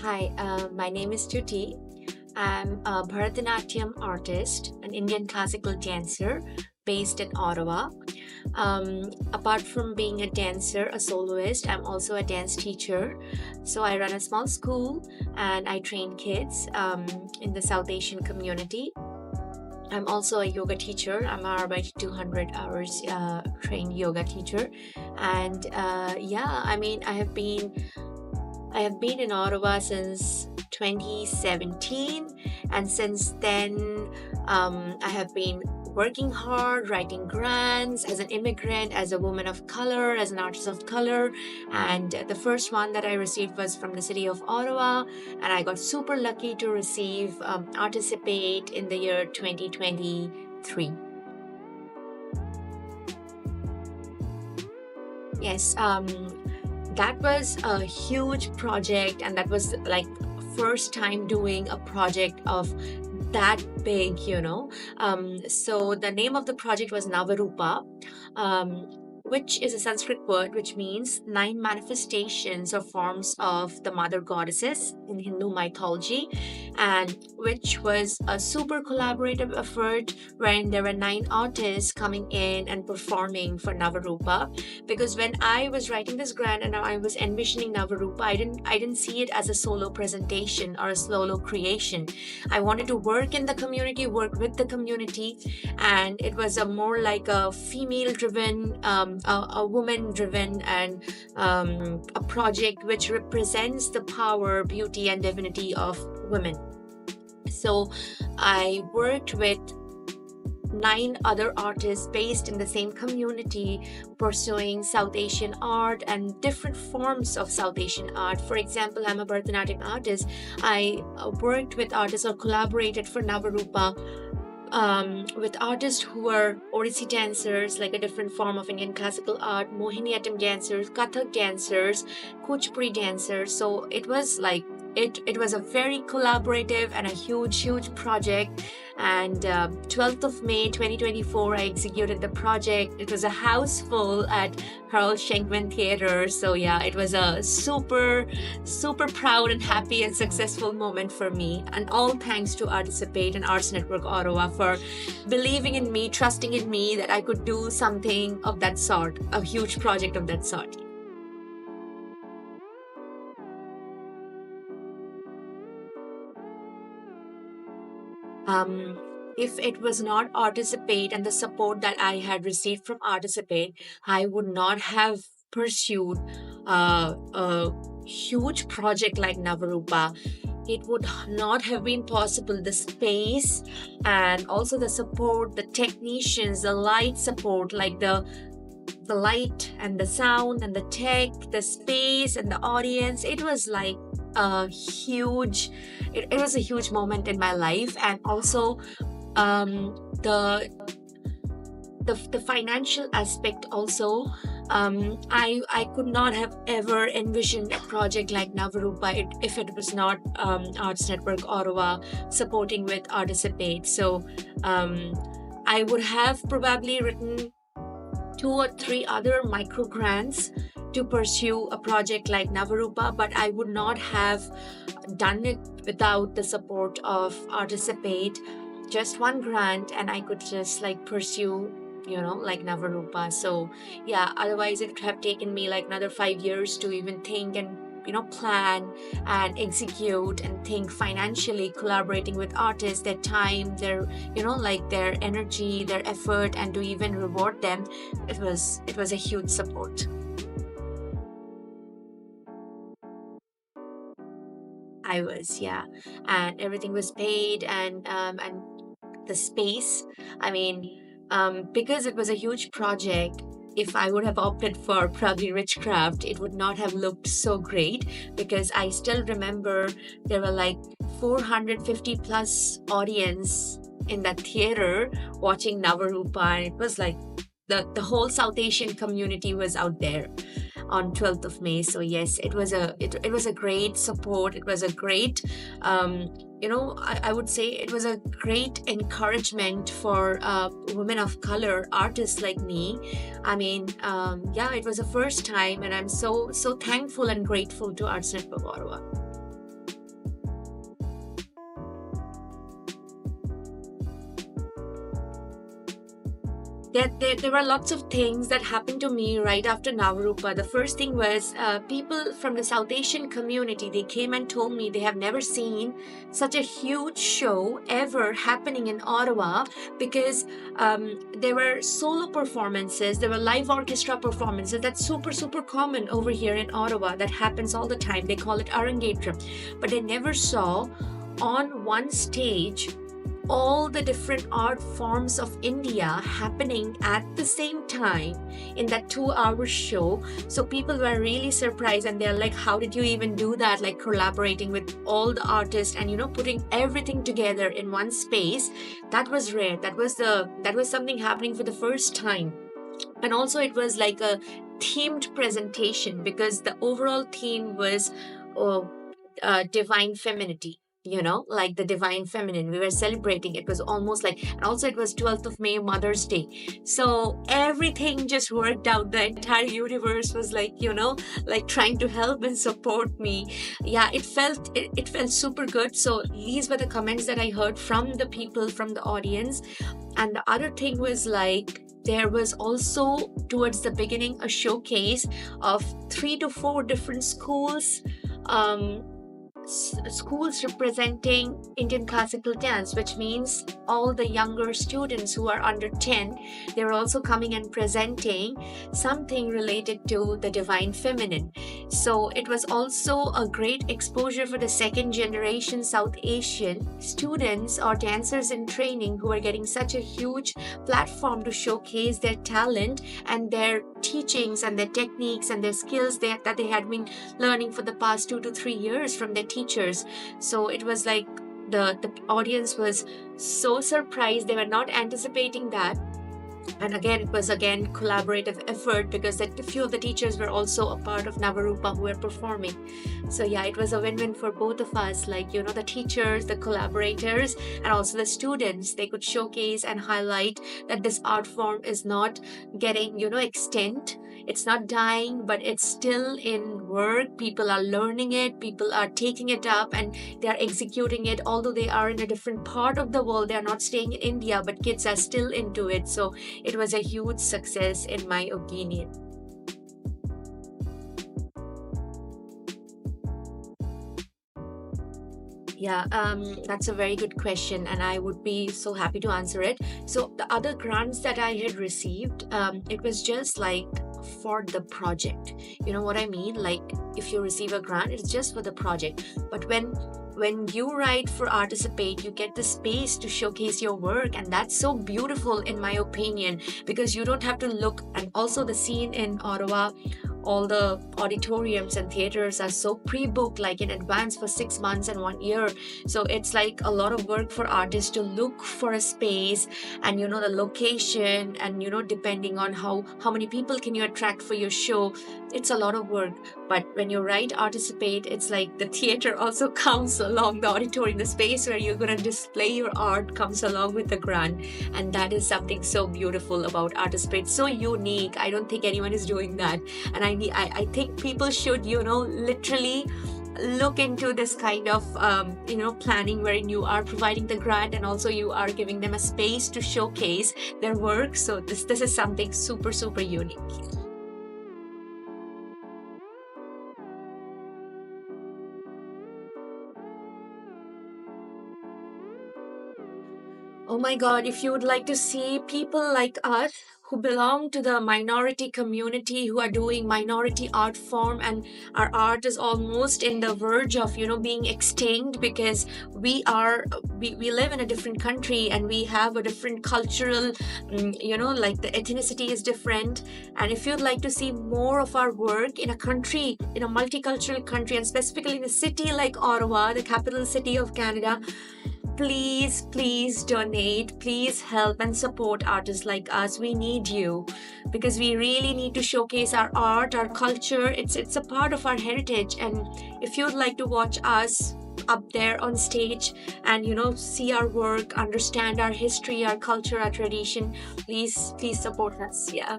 Hi, my name is Stuti. I'm a Bharatanatyam artist, an Indian classical dancer based in Ottawa. Apart from being a dancer, a soloist, I'm also a dance teacher. So I run a small school and I train kids in the South Asian community. I'm also a yoga teacher. I'm a by 200 hours trained yoga teacher. And I have been in Ottawa since 2017, and since then, I have been working hard, writing grants as an immigrant, as a woman of color, as an artist of color. And the first one that I received was from the city of Ottawa, and I got super lucky to receive ARTicipate in the year 2023. Yes, that was a huge project, and that was like first time doing a project of that big. So the name of the project was Navarupa, which is a Sanskrit word which means 9 manifestations or forms of the mother goddesses in Hindu mythology, and which was a super collaborative effort when there were 9 artists coming in and performing for Navarupa. Because when I was writing this grant and I was envisioning Navarupa, I didn't see it as a solo presentation or a solo creation. I wanted to work in the community, work with the community, and it was a more like a female driven, a woman driven, and a project which represents the power, beauty, and divinity of women. So I worked with 9 other artists based in the same community, pursuing South Asian art and different forms of South Asian art. For example, I'm a Bharatanatyam artist. I worked with artists or collaborated for Navarupa with artists who are Odissi dancers, like a different form of Indian classical art, Mohiniyattam dancers, Kathak dancers, Kuchipudi dancers. So it was like it was a very collaborative and a huge project. And 12th of May 2024, I executed the project. It was a house full at Harold Schenkman Theater. So yeah, it was a super proud and happy and successful moment for me. And all thanks to ARTicipate and Arts Network Ottawa for believing in me, trusting in me that I could do something of that sort, a huge project of that sort. If it was not ARTicipate and the support that I had received from ARTicipate, I would not have pursued a huge project like Navarupa. It would not have been possible. The space and also the support, the technicians, the light support, like the light and the sound and the tech, the space and the audience. It was like a huge it was a huge moment in my life. And also the the financial aspect also. I could not have ever envisioned a project like Navarupa if it was not Arts Network Ottawa supporting with ARTicipate. So I would have probably written 2 or 3 other micro grants to pursue a project like Navarupa, but I would not have done it without the support of ARTicipate. Just one grant, and I could just like pursue, like Navarupa. So yeah, otherwise it would have taken me like another 5 years to even think and plan and execute and think financially, collaborating with artists, their time, their like their energy, their effort, and to even reward them. It was a huge support. I was, yeah, and everything was paid, and the space. I mean, because it was a huge project. If I would have opted for probably Richcraft, it would not have looked so great, because I still remember there were like 450 plus audience in that theater watching Navarupa, and it was like the whole South Asian community was out there on 12th of May. So yes, it was a great support. It was a great I would say it was a great encouragement for women of color artists like me. I mean, yeah, it was the first time, and I'm so thankful and grateful to Arts Network Ottawa. there were lots of things that happened to me right after Navarupa. The first thing was people from the South Asian community, they came and told me they have never seen such a huge show ever happening in Ottawa, because there were solo performances, there were live orchestra performances. That's super, super common over here in Ottawa. That happens all the time. They call it Arangetram. But they never saw on one stage all the different art forms of India happening at the same time in that 2 hour show. So people were really surprised, and they're like, how did you even do that? Like collaborating with all the artists and putting everything together in one space. That was rare. That was something happening for the first time. And also it was like a themed presentation, because the overall theme was uh, divine femininity, like the divine feminine we were celebrating. It was almost like, and also it was 12th of May, Mother's Day. So everything just worked out. The entire universe was like, like trying to help and support me. Yeah, it felt super good. So these were the comments that I heard from the people, from the audience. And the other thing was like, there was also towards the beginning a showcase of 3 to 4 different schools, schools representing Indian classical dance, which means all the younger students who are under 10, they were also coming and presenting something related to the divine feminine. So it was also a great exposure for the second generation South Asian students or dancers in training, who are getting such a huge platform to showcase their talent and their teachings and their techniques and their skills that they had been learning for the past 2 to 3 years from their teachers. So it was like the audience was so surprised. They were not anticipating that. And again, it was collaborative effort, because a few of the teachers were also a part of Navarupa who were performing. So yeah, it was a win-win for both of us. Like, the teachers, the collaborators, and also the students, they could showcase and highlight that this art form is not getting, extinct. It's not dying, but it's still in work. People are learning it, people are taking it up, and they are executing it. Although they are in a different part of the world, they are not staying in India, but kids are still into it. So it was a huge success, in my opinion. Yeah, that's a very good question, and I would be so happy to answer it. So the other grants that I had received, it was just like for the project. You know what I mean? Like, if you receive a grant, it's just for the project. But when you write for Articipate, you get the space to showcase your work, and that's so beautiful, in my opinion, because you don't have to look. And also the scene in Ottawa, all the auditoriums and theaters are so pre-booked, like in advance, for 6 months and 1 year. So it's like a lot of work for artists to look for a space, and the location, and depending on how many people can you attract for your show. It's a lot of work. But when you write Articipate, it's like the theater also comes along, the auditorium, the space where you're going to display your art comes along with the grant. And that is something so beautiful about Articipate, so unique. I don't think anyone is doing that. And I think people should, literally look into this kind of, planning, wherein you are providing the grant and also you are giving them a space to showcase their work. So this is something super, super unique. Oh my God, if you would like to see people like us who belong to the minority community, who are doing minority art form, and our art is almost in the verge of, being extinct, because we live in a different country and we have a different cultural, like the ethnicity is different. And if you'd like to see more of our work in a country, in a multicultural country, and specifically in a city like Ottawa, the capital city of Canada, please donate, please help and support artists like us. We need you, because we really need to showcase our art, our culture. It's a part of our heritage. And if you'd like to watch us up there on stage and see our work, understand our history, our culture, our tradition, please support us. Yeah.